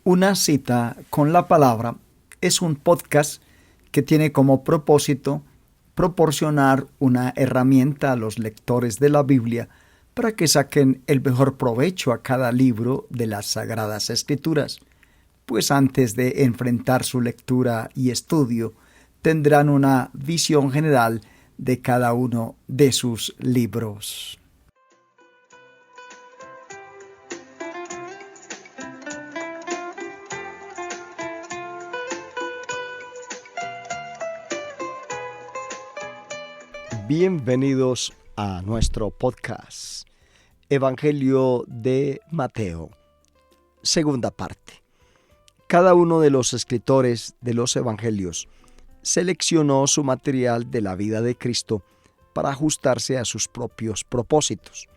Una cita con la palabra es un podcast que tiene como propósito proporcionar una herramienta a los lectores de la Biblia para que saquen el mejor provecho a cada libro de las Sagradas Escrituras, pues antes de enfrentar su lectura y estudio, tendrán una visión general de cada uno de sus libros. Bienvenidos a nuestro podcast, Evangelio de Mateo, segunda parte. Cada uno de los escritores de los Evangelios seleccionó su material de la vida de Cristo para ajustarse a sus propios propósitos.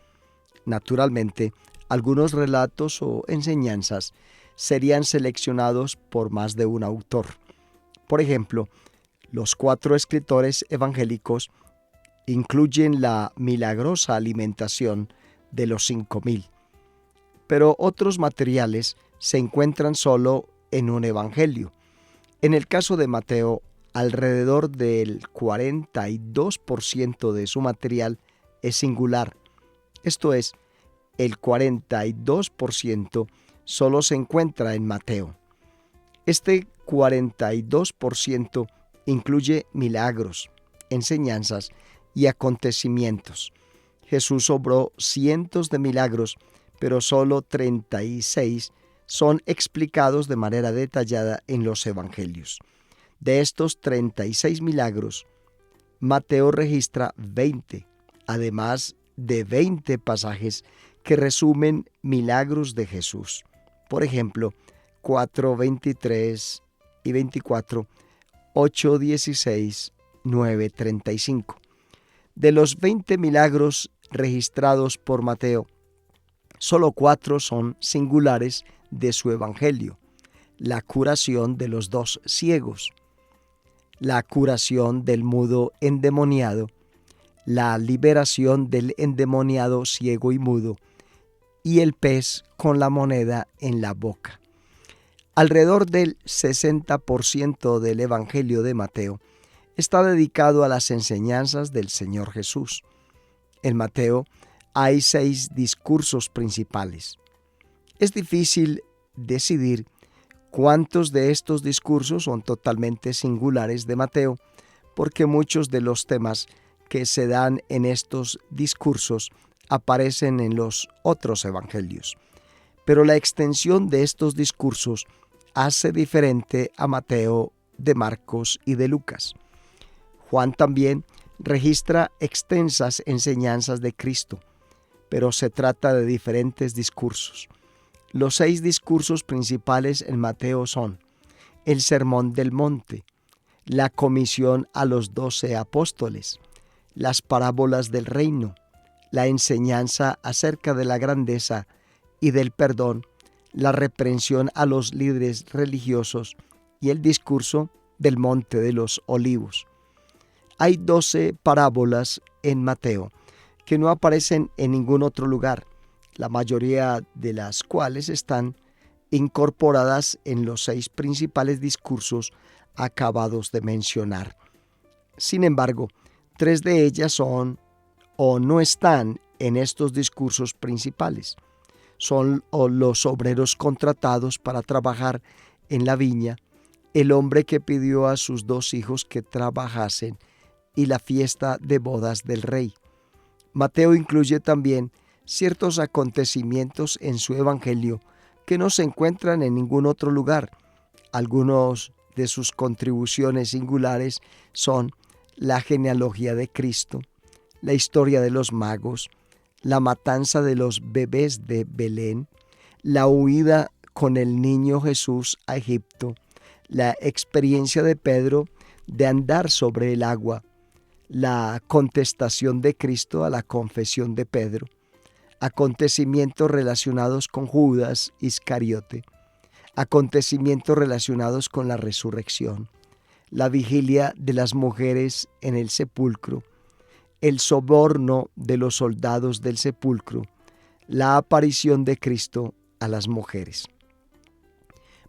Naturalmente, algunos relatos o enseñanzas serían seleccionados por más de un autor. Por ejemplo, los 4 escritores evangélicos incluyen la milagrosa alimentación de los 5,000, pero otros materiales se encuentran solo en un evangelio. En el caso de Mateo, alrededor del 42% de su material es singular. Esto es, el 42% solo se encuentra en Mateo. Este 42% incluye milagros, enseñanzas y acontecimientos. Jesús obró cientos de milagros, pero solo 36 son explicados de manera detallada en los evangelios. De estos 36 milagros, Mateo registra 20, además de 20 pasajes que resumen milagros de Jesús. Por ejemplo, 4:23 y 24, 8:16, 9:35. De los 20 milagros registrados por Mateo, solo 4 son singulares de su evangelio: la curación de los 2 ciegos, la curación del mudo endemoniado, la liberación del endemoniado ciego y mudo, y el pez con la moneda en la boca. Alrededor del 60% del evangelio de Mateo está dedicado a las enseñanzas del Señor Jesús. En Mateo hay 6 discursos principales. Es difícil decidir cuántos de estos discursos son totalmente singulares de Mateo, porque muchos de los temas que se dan en estos discursos aparecen en los otros evangelios. Pero la extensión de estos discursos hace diferente a Mateo de Marcos y de Lucas. Juan también registra extensas enseñanzas de Cristo, pero se trata de diferentes discursos. Los 6 discursos principales en Mateo son el Sermón del Monte, la comisión a los 12 apóstoles, las parábolas del reino, la enseñanza acerca de la grandeza y del perdón, la reprensión a los líderes religiosos y el discurso del Monte de los Olivos. Hay 12 parábolas en Mateo que no aparecen en ningún otro lugar, la mayoría de las cuales están incorporadas en los 6 principales discursos acabados de mencionar. Sin embargo, 3 de ellas son o no están en estos discursos principales. Son los obreros contratados para trabajar en la viña, el hombre que pidió a sus 2 hijos que trabajasen y la fiesta de bodas del rey. Mateo incluye también ciertos acontecimientos en su evangelio que no se encuentran en ningún otro lugar. Algunos de sus contribuciones singulares son la genealogía de Cristo, la historia de los magos, la matanza de los bebés de Belén, la huida con el niño Jesús a Egipto, la experiencia de Pedro de andar sobre el agua, la contestación de Cristo a la confesión de Pedro, acontecimientos relacionados con Judas Iscariote, acontecimientos relacionados con la resurrección, la vigilia de las mujeres en el sepulcro, el soborno de los soldados del sepulcro, la aparición de Cristo a las mujeres.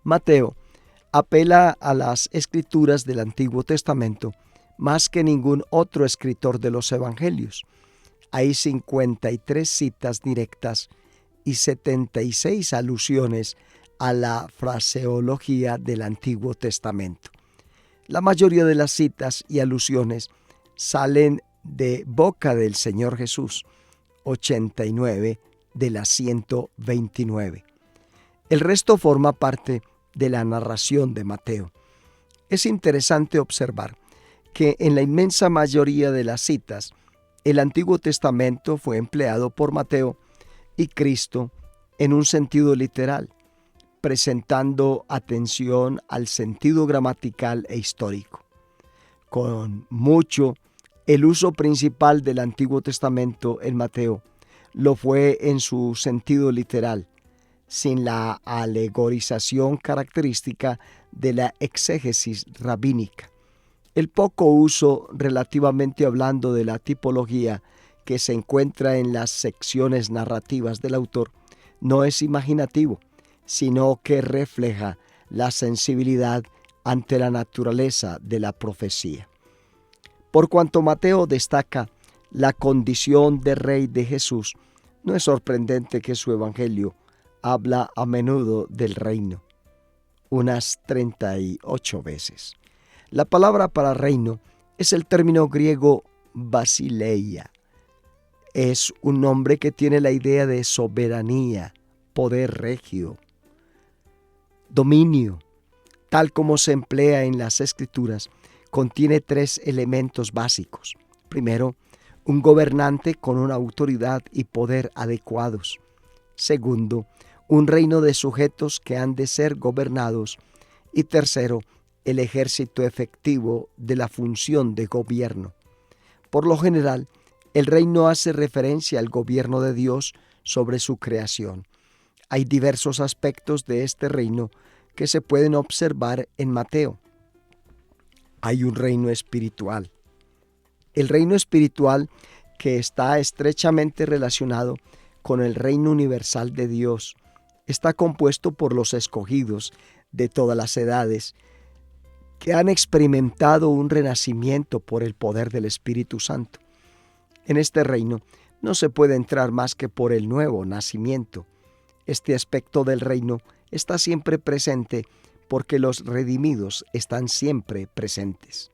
Mateo apela a las escrituras del Antiguo Testamento más que ningún otro escritor de los Evangelios. Hay 53 citas directas y 76 alusiones a la fraseología del Antiguo Testamento. La mayoría de las citas y alusiones salen de boca del Señor Jesús, 89 de las 129. El resto forma parte de la narración de Mateo. Es interesante observar que en la inmensa mayoría de las citas, el Antiguo Testamento fue empleado por Mateo y Cristo en un sentido literal, presentando atención al sentido gramatical e histórico. Con mucho, el uso principal del Antiguo Testamento en Mateo lo fue en su sentido literal, sin la alegorización característica de la exégesis rabínica. El poco uso, relativamente hablando, de la tipología que se encuentra en las secciones narrativas del autor no es imaginativo, sino que refleja la sensibilidad ante la naturaleza de la profecía. Por cuanto Mateo destaca la condición de rey de Jesús, no es sorprendente que su evangelio habla a menudo del reino, unas 38 veces. La palabra para reino es el término griego basileia. Es un nombre que tiene la idea de soberanía, poder regio, dominio. Tal como se emplea en las Escrituras, contiene 3 elementos básicos. Primero, un gobernante con una autoridad y poder adecuados. Segundo, un reino de sujetos que han de ser gobernados. Y tercero, el ejército efectivo de la función de gobierno. Por lo general, el reino hace referencia al gobierno de Dios sobre su creación. Hay diversos aspectos de este reino que se pueden observar en Mateo. Hay un reino espiritual. El reino espiritual, que está estrechamente relacionado con el reino universal de Dios, está compuesto por los escogidos de todas las edades que han experimentado un renacimiento por el poder del Espíritu Santo. En este reino no se puede entrar más que por el nuevo nacimiento. Este aspecto del reino está siempre presente porque los redimidos están siempre presentes.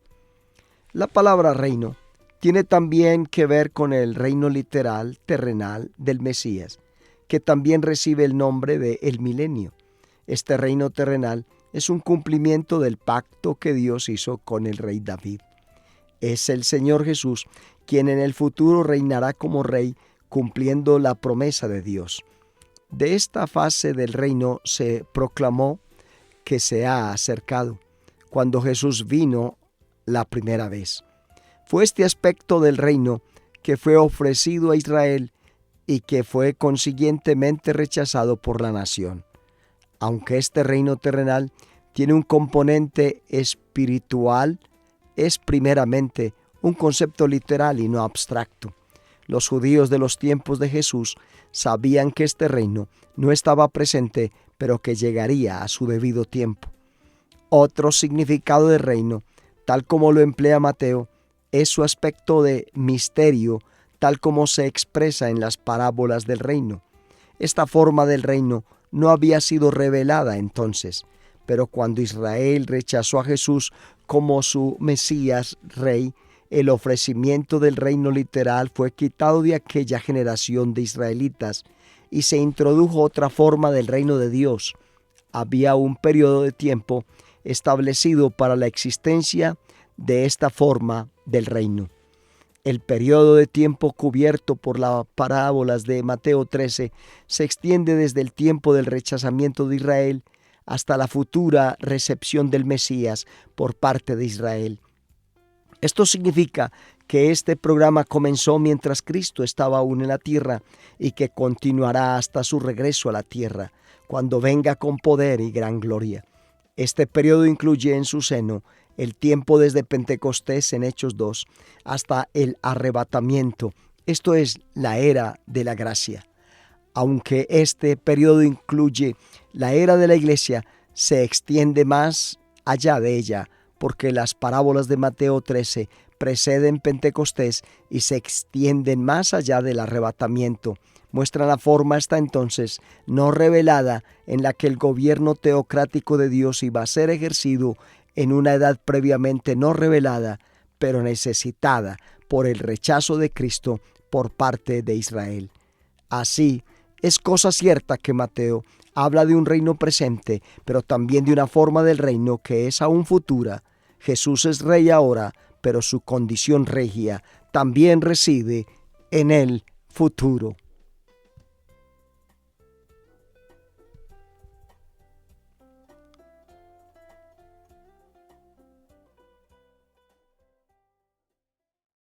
La palabra reino tiene también que ver con el reino literal, terrenal del Mesías, que también recibe el nombre de el milenio. Este reino terrenal es un cumplimiento del pacto que Dios hizo con el rey David. Es el Señor Jesús quien en el futuro reinará como rey, cumpliendo la promesa de Dios. De esta fase del reino se proclamó que se ha acercado, cuando Jesús vino la primera vez. Fue este aspecto del reino que fue ofrecido a Israel y que fue consiguientemente rechazado por la nación. Aunque este reino terrenal tiene un componente espiritual, es primeramente un concepto literal y no abstracto. Los judíos de los tiempos de Jesús sabían que este reino no estaba presente, pero que llegaría a su debido tiempo. Otro significado de reino, tal como lo emplea Mateo, es su aspecto de misterio, tal como se expresa en las parábolas del reino. Esta forma del reino no había sido revelada entonces, pero cuando Israel rechazó a Jesús como su Mesías rey, el ofrecimiento del reino literal fue quitado de aquella generación de israelitas y se introdujo otra forma del reino de Dios. Había un periodo de tiempo establecido para la existencia de esta forma del reino. El periodo de tiempo cubierto por las parábolas de Mateo 13 se extiende desde el tiempo del rechazamiento de Israel hasta la futura recepción del Mesías por parte de Israel. Esto significa que este programa comenzó mientras Cristo estaba aún en la tierra y que continuará hasta su regreso a la tierra, cuando venga con poder y gran gloria. Este periodo incluye en su seno el tiempo desde Pentecostés en Hechos 2 hasta el arrebatamiento, esto es, la era de la gracia. Aunque este periodo incluye la era de la iglesia, se extiende más allá de ella, porque las parábolas de Mateo 13 preceden Pentecostés y se extienden más allá del arrebatamiento. Muestra la forma hasta entonces no revelada en la que el gobierno teocrático de Dios iba a ser ejercido en una edad previamente no revelada, pero necesitada por el rechazo de Cristo por parte de Israel. Así, es cosa cierta que Mateo habla de un reino presente, pero también de una forma del reino que es aún futura. Jesús es rey ahora, pero su condición regia también reside en el futuro.